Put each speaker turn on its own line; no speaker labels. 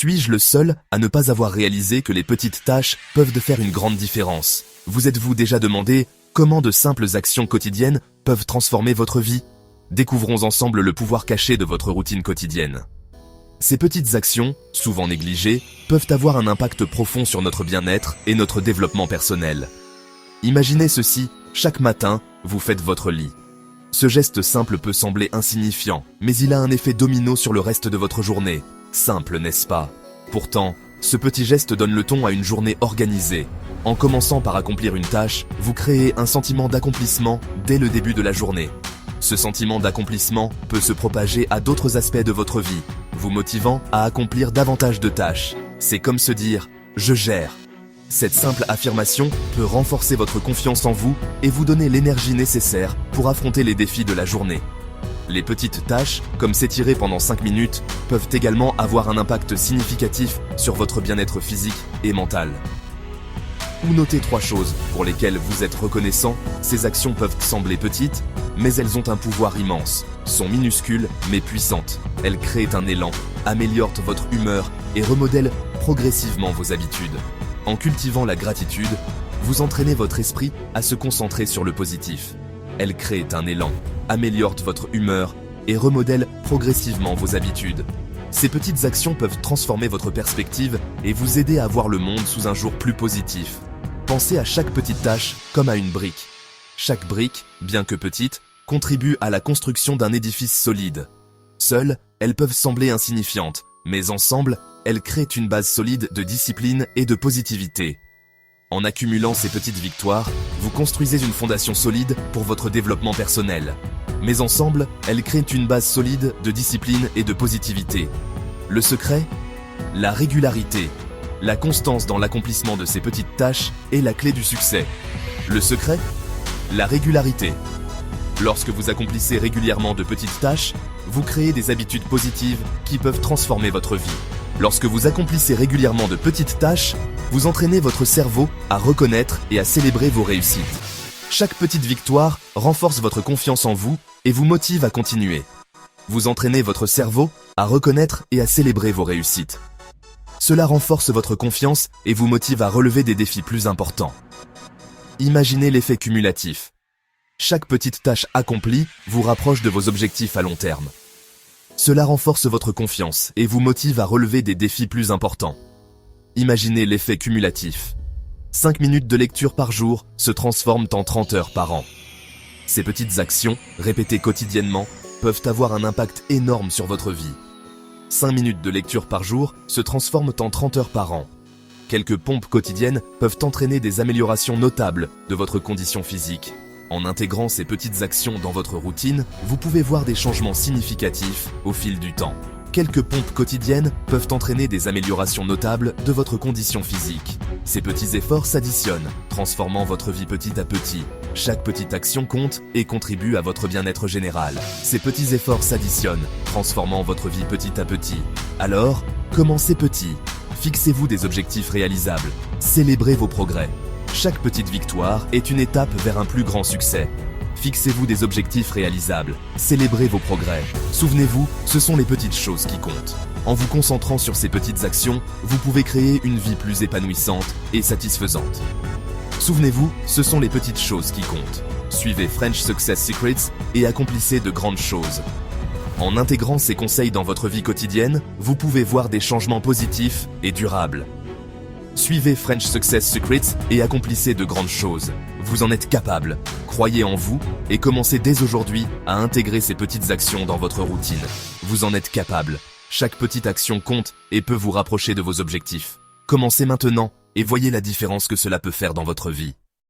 Suis-je le seul à ne pas avoir réalisé que les petites tâches peuvent faire une grande différence? Vous êtes-vous déjà demandé comment de simples actions quotidiennes peuvent transformer votre vie? Découvrons ensemble le pouvoir caché de votre routine quotidienne. Ces petites actions, souvent négligées, peuvent avoir un impact profond sur notre bien-être et notre développement personnel. Imaginez ceci, chaque matin, vous faites votre lit. Ce geste simple peut sembler insignifiant, mais il a un effet domino sur le reste de votre journée. Simple, n'est-ce pas? Pourtant, ce petit geste donne le ton à une journée organisée. En commençant par accomplir une tâche, vous créez un sentiment d'accomplissement dès le début de la journée. Ce sentiment d'accomplissement peut se propager à d'autres aspects de votre vie, vous motivant à accomplir davantage de tâches. C'est comme se dire « je gère ». Cette simple affirmation peut renforcer votre confiance en vous et vous donner l'énergie nécessaire pour affronter les défis de la journée. Les petites tâches, comme s'étirer pendant 5 minutes, peuvent également avoir un impact significatif sur votre bien-être physique et mental. Ou notez 3 choses pour lesquelles vous êtes reconnaissant. Ces actions peuvent sembler petites, mais elles ont un pouvoir immense, sont minuscules mais puissantes. Elles créent un élan, améliorent votre humeur et remodèlent progressivement vos habitudes. En cultivant la gratitude, vous entraînez votre esprit à se concentrer sur le positif. Elles créent un élan, améliorent votre humeur et remodèlent progressivement vos habitudes. Ces petites actions peuvent transformer votre perspective et vous aider à voir le monde sous un jour plus positif. Pensez à chaque petite tâche comme à une brique. Chaque brique, bien que petite, contribue à la construction d'un édifice solide. Seules, elles peuvent sembler insignifiantes, mais ensemble, elles créent une base solide de discipline et de positivité. En accumulant ces petites victoires, vous construisez une fondation solide pour votre développement personnel. Mais ensemble, elles créent une base solide de discipline et de positivité. Le secret? La régularité. La constance dans l'accomplissement de ces petites tâches est la clé du succès. Le secret? La régularité. Lorsque vous accomplissez régulièrement de petites tâches, vous créez des habitudes positives qui peuvent transformer votre vie. Lorsque vous accomplissez régulièrement de petites tâches, vous entraînez votre cerveau à reconnaître et à célébrer vos réussites. Chaque petite victoire renforce votre confiance en vous et vous motive à continuer. Vous entraînez votre cerveau à reconnaître et à célébrer vos réussites. Cela renforce votre confiance et vous motive à relever des défis plus importants. Imaginez l'effet cumulatif. Chaque petite tâche accomplie vous rapproche de vos objectifs à long terme. Cela renforce votre confiance et vous motive à relever des défis plus importants. Imaginez l'effet cumulatif. 5 minutes de lecture par jour se transforment en 30 heures par an. Ces petites actions, répétées quotidiennement, peuvent avoir un impact énorme sur votre vie. 5 minutes de lecture par jour se transforment en 30 heures par an. Quelques pompes quotidiennes peuvent entraîner des améliorations notables de votre condition physique. En intégrant ces petites actions dans votre routine, vous pouvez voir des changements significatifs au fil du temps. Quelques pompes quotidiennes peuvent entraîner des améliorations notables de votre condition physique. Ces petits efforts s'additionnent, transformant votre vie petit à petit. Chaque petite action compte et contribue à votre bien-être général. Ces petits efforts s'additionnent, transformant votre vie petit à petit. Alors, commencez petit. Fixez-vous des objectifs réalisables. Célébrez vos progrès. Chaque petite victoire est une étape vers un plus grand succès. Fixez-vous des objectifs réalisables. Célébrez vos progrès. Souvenez-vous, ce sont les petites choses qui comptent. En vous concentrant sur ces petites actions, vous pouvez créer une vie plus épanouissante et satisfaisante. Souvenez-vous, ce sont les petites choses qui comptent. Suivez French Success Secrets et accomplissez de grandes choses. En intégrant ces conseils dans votre vie quotidienne, vous pouvez voir des changements positifs et durables. Suivez French Success Secrets et accomplissez de grandes choses. Vous en êtes capable. Croyez en vous et commencez dès aujourd'hui à intégrer ces petites actions dans votre routine. Vous en êtes capable. Chaque petite action compte et peut vous rapprocher de vos objectifs. Commencez maintenant et voyez la différence que cela peut faire dans votre vie.